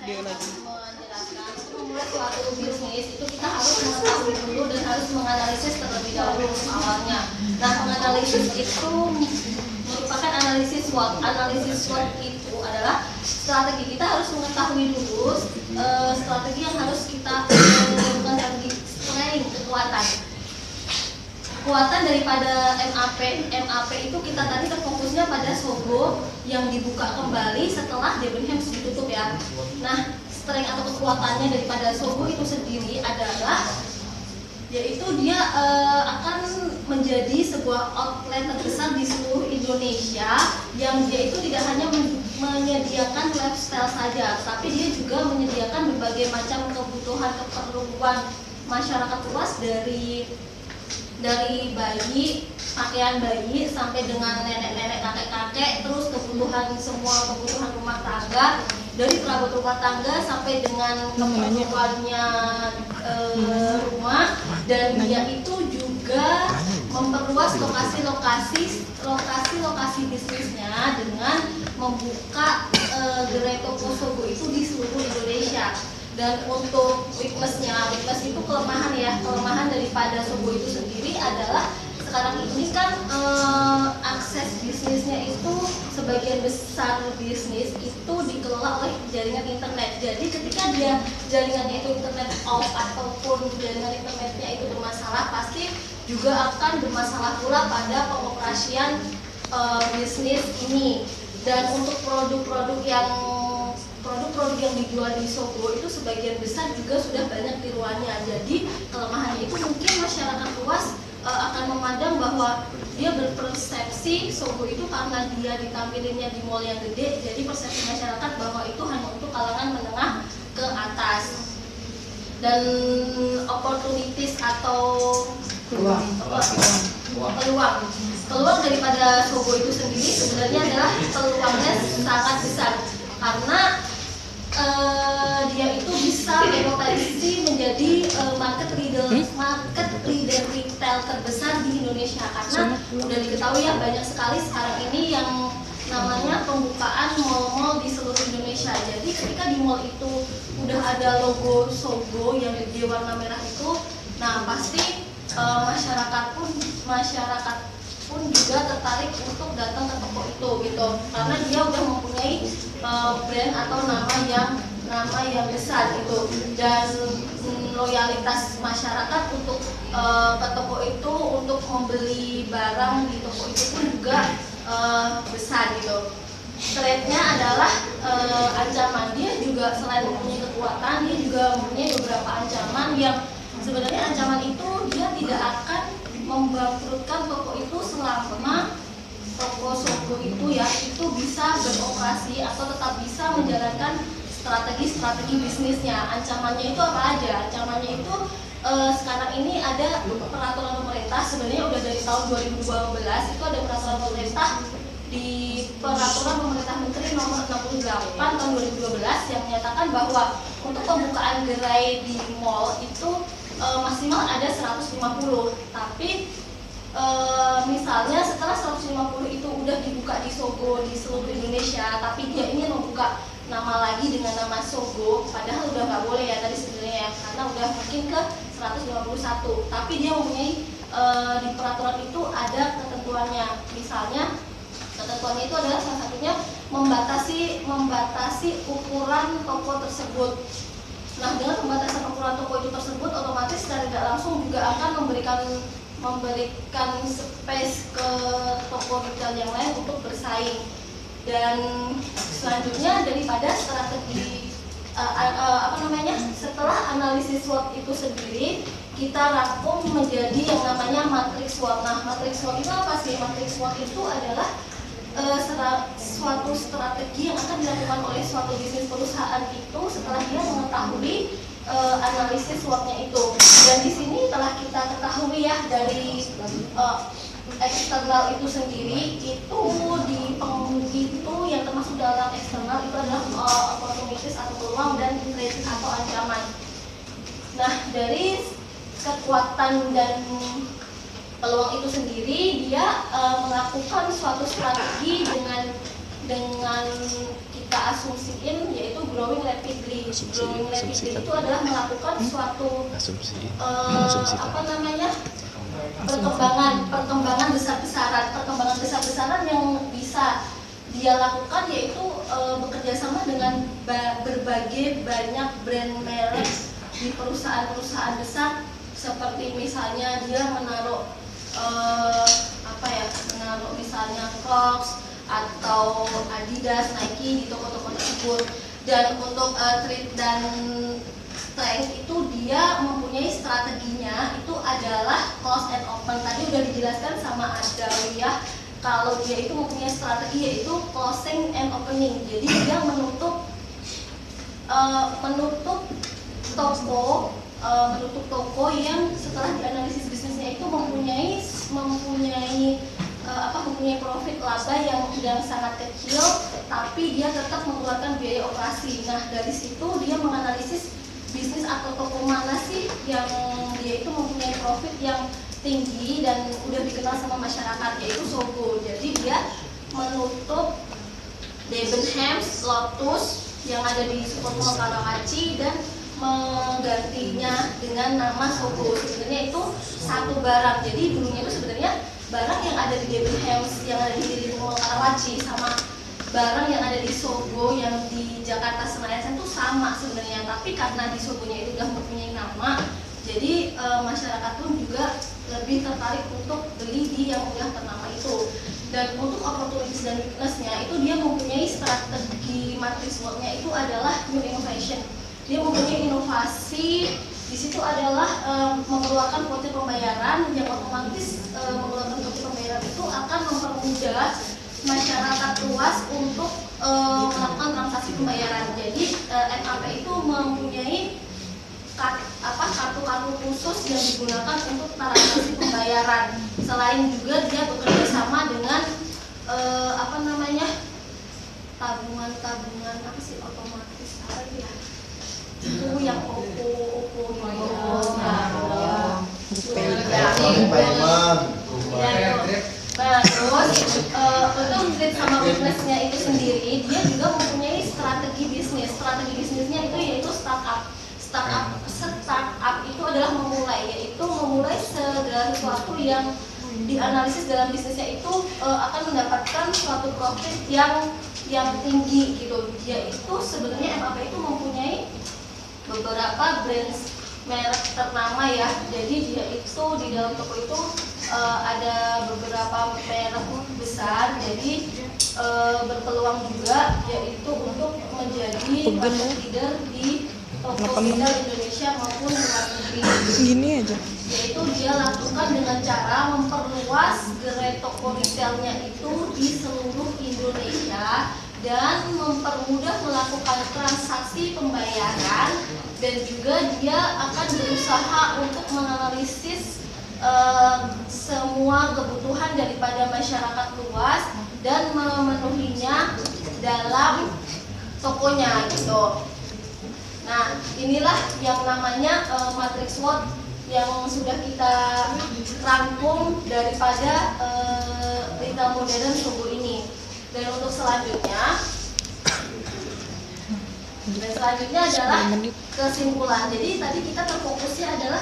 Dia lagi menjelaskan untuk memulai suatu bisnis itu kita harus mengetahui dulu dan harus menganalisis terlebih dahulu awalnya. Nah, menganalisis itu merupakan analisis SWOT. Analisis SWOT itu adalah strategi. Kita harus mengetahui dulu strategi yang harus kita bukan strategi, strength, kekuatan daripada MAP itu kita tadi terfokusnya pada Sogo yang dibuka kembali setelah Debenhams ditutup ya. Nah, strength atau kekuatannya daripada Sogo itu sendiri adalah yaitu dia akan menjadi sebuah outlet terbesar di seluruh Indonesia yang dia itu tidak hanya menyediakan lifestyle saja, tapi dia juga menyediakan berbagai macam keperluan masyarakat luas dari bayi, pakaian bayi sampai dengan nenek-nenek, kakek-kakek, terus semua kebutuhan rumah tangga, dari perabot rumah tangga sampai dengan keperluannya rumah. Dan dia itu juga memperluas lokasi bisnisnya dengan membuka gerai toko Sogo itu di seluruh Indonesia. Dan untuk weakness itu kelemahan daripada Sogo itu sendiri adalah sekarang ini kan akses bisnisnya itu sebagian besar bisnis itu dikelola oleh jaringan internet. Jadi ketika dia jaringannya itu internet off ataupun jaringan internetnya itu bermasalah, pasti juga akan bermasalah pula pada pengoperasian bisnis ini. Dan untuk produk-produk yang dijual di Sogo itu sebagian besar juga sudah banyak tiruannya. Jadi kelemahannya itu mungkin masyarakat luas akan memandang bahwa dia berpersepsi Sogo itu karena dia ditampilinnya di mall yang gede, jadi persepsi masyarakat bahwa itu hanya untuk kalangan menengah ke atas. Dan opportunities atau peluang daripada Sogo itu sendiri sebenarnya adalah peluangnya sangat besar karena dia itu bisa berpotensi menjadi market leader retail terbesar di Indonesia, karena udah diketahui ya banyak sekali sekarang ini yang namanya pembukaan mall-mall di seluruh Indonesia. Jadi ketika di mall itu udah ada logo Sogo yang di warna merah itu, nah pasti masyarakat pun juga tertarik untuk datang ke toko itu gitu, karena dia udah mempunyai brand atau nama yang besar gitu. Dan loyalitas masyarakat untuk ke toko itu, untuk membeli barang di toko itu pun juga besar gitu. Threat-nya adalah ancaman. Dia juga selain mempunyai kekuatan, dia juga mempunyai beberapa ancaman yang sebenarnya ancaman itu dia tidak akan membangkrutkan toko itu selama toko Sogo itu ya itu bisa beroperasi atau tetap bisa menjalankan strategi bisnisnya. Ancamannya itu apa aja? Ancamannya itu sekarang ini ada peraturan pemerintah, sebenarnya udah dari tahun 2012 itu ada peraturan pemerintah di peraturan pemerintah menteri nomor 68 tahun 2012 yang menyatakan bahwa untuk pembukaan gerai di mall itu maksimal ada 150, tapi misalnya setelah 150 itu udah dibuka di Sogo di seluruh Indonesia, tapi dia ingin membuka nama lagi dengan nama Sogo, padahal udah nggak boleh ya tadi sebenarnya ya, karena udah makin ke 151, tapi dia mempunyai di peraturan itu ada ketentuannya. Misalnya ketentuannya itu adalah salah satunya membatasi ukuran toko tersebut. Nah, dengan pembatasan ukuran toko itu tersebut, otomatis secara tidak langsung juga akan memberikan space ke toko retail yang lain untuk bersaing. Dan selanjutnya daripada strategi setelah analisis SWOT itu sendiri, kita rangkum menjadi yang namanya matriks SWOT. Nah, matriks SWOT itu apa sih? Matriks SWOT itu adalah suatu strategi yang akan dilakukan oleh suatu bisnis perusahaan itu setelah dia mengetahui analisis SWOT-nya itu. Dan di sini telah kita ketahui ya dari eksternal itu sendiri, itu di pengemudi itu yang termasuk dalam eksternal itu adalah opportunities atau peluang dan threat atau ancaman. Nah, dari kekuatan dan peluang itu sendiri, dia melakukan suatu strategi dengan kita asumsiin yaitu growth growing rapidly. Growing rapidly itu adalah melakukan suatu apa namanya, perkembangan besar-besaran yang bisa dia lakukan, yaitu bekerja sama dengan berbagai banyak brand merek di perusahaan-perusahaan besar, seperti misalnya dia menaruh menaruh misalnya Crocs atau Adidas, Nike di toko-toko tersebut. Dan untuk Treat dan Strength itu dia mempunyai strateginya, itu adalah close and open. Tadi udah dijelaskan sama Adawiyah kalau dia itu mempunyai strategi yaitu closing and opening. Jadi dia menutup toko yang setelah dianalisis bisnisnya itu mempunyai profit laba yang sangat kecil, tapi dia tetap mengeluarkan biaya operasi. Nah, dari situ dia menganalisis bisnis atau toko mana sih yang dia itu mempunyai profit yang tinggi dan udah dikenal sama masyarakat, yaitu Sogo. Jadi dia menutup Debenhams, Lotus yang ada di Supermall Karawaci dan menggantinya dengan nama Sogo. Sebenarnya itu satu barang. Jadi dulunya itu sebenarnya barang yang ada di Debenhams yang ada di Mall Karawaci sama barang yang ada di Sogo yang di Jakarta Senayan itu sama sebenarnya, tapi karena di Sogonya itu udah mempunyai nama, jadi masyarakat pun juga lebih tertarik untuk beli di yang udah ternama itu. Dan untuk opportunities dan weakness-nya itu dia mempunyai strategi matrix SWOT-nya itu adalah new innovation. Dia mempunyai inovasi, di situ adalah mengeluarkan kode pembayaran yang otomatis mengeluarkan kode pembayaran itu akan mempermudah masyarakat luas untuk melakukan transaksi pembayaran. Jadi MAP itu mempunyai kartu-kartu khusus yang digunakan untuk transaksi pembayaran. Selain juga dia bekerja sama dengan tabungan otomatis itu yang OPPO Nah, terus untuk Treat sama weakness-nya itu sendiri, dia juga mempunyai strategi bisnis. Strategi bisnisnya itu yaitu startup itu adalah memulai segala sesuatu yang dianalisis dalam bisnisnya itu akan mendapatkan suatu profit yang tinggi gitu. Dia itu sebenarnya MAP itu mempunyai beberapa brand merek ternama ya. Jadi dia itu di dalam toko itu ada beberapa merek besar. Jadi berpeluang juga yaitu untuk menjadi market leader di toko retail Indonesia maupun luar negeri. Gini aja. Yaitu dia lakukan dengan cara memperluas gerai toko retailnya itu di seluruh Indonesia dan mempermudah melakukan transaksi pembayaran, dan juga dia akan berusaha untuk menganalisis semua kebutuhan daripada masyarakat luas dan memenuhinya dalam tokonya gitu. Nah, inilah yang namanya matrix SWOT yang sudah kita rangkum daripada retail modern Sogo ini. Dan untuk selanjutnya adalah kesimpulan. Jadi tadi kita terfokusnya adalah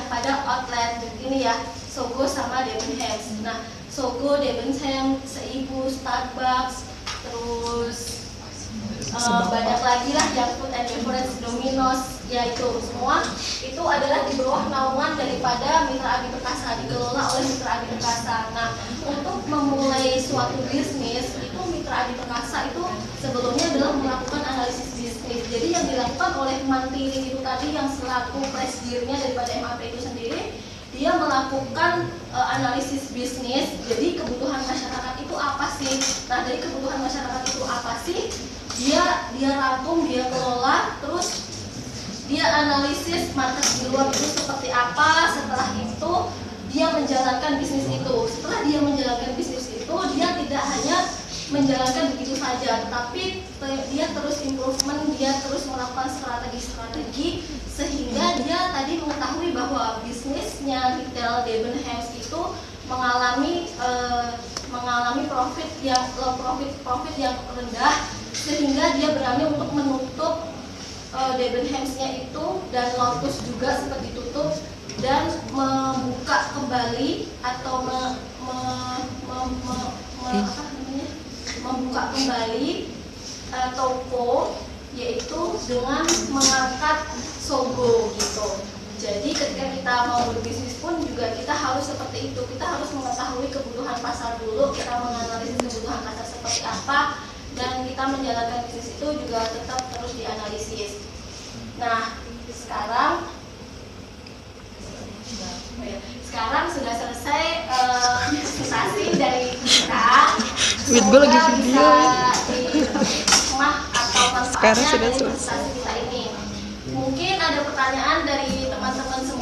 pada outlet ini ya, Sogo sama Debenhams. Nah, Sogo, Debenhams, Seibu, Starbucks, terus banyak lagi lah yang food and beverage, Domino's, yaitu semua itu adalah di bawah naungan daripada Mitra Adi Perkasa, dikelola oleh Mitra Adi Perkasa. Nah, untuk memulai suatu bisnis itu Mitra Adi Perkasa itu sebelumnya adalah melakukan analisis bisnis. Jadi yang dilakukan oleh Mantiri itu tadi yang selaku presidirnya daripada MAP itu sendiri, dia melakukan analisis bisnis. Jadi kebutuhan masyarakat itu apa sih? Nah, dari kebutuhan masyarakat itu apa sih? Dia rangkum, dia kelola, terus dia analisis market di luar itu seperti apa. Setelah itu dia menjalankan bisnis itu. Setelah dia menjalankan bisnis itu, dia tidak hanya menjalankan begitu saja, tetapi dia terus improvement, dia terus melakukan strategi-strategi sehingga dia tadi mengetahui bahwa bisnisnya retail Debenhams itu mengalami mengalami profit yang rendah, sehingga dia berani untuk menutup Debenhams-nya itu, dan Lotus juga sempat ditutup, dan membuka kembali atau membuka kembali toko, yaitu dengan mengangkat Sogo gitu. Jadi ketika kita mau berbisnis pun juga kita harus seperti itu. Kita harus mengetahui kebutuhan pasar dulu, kita menganalisis kebutuhan pasar seperti apa, dan kita menjalankan bisnis itu juga tetap terus dianalisis. Nah, sekarang sudah selesai presentasi dari kita. Gue lagi video. Atau manfaatnya dari presentasi kita ini. Mungkin ada pertanyaan dari teman-teman semua.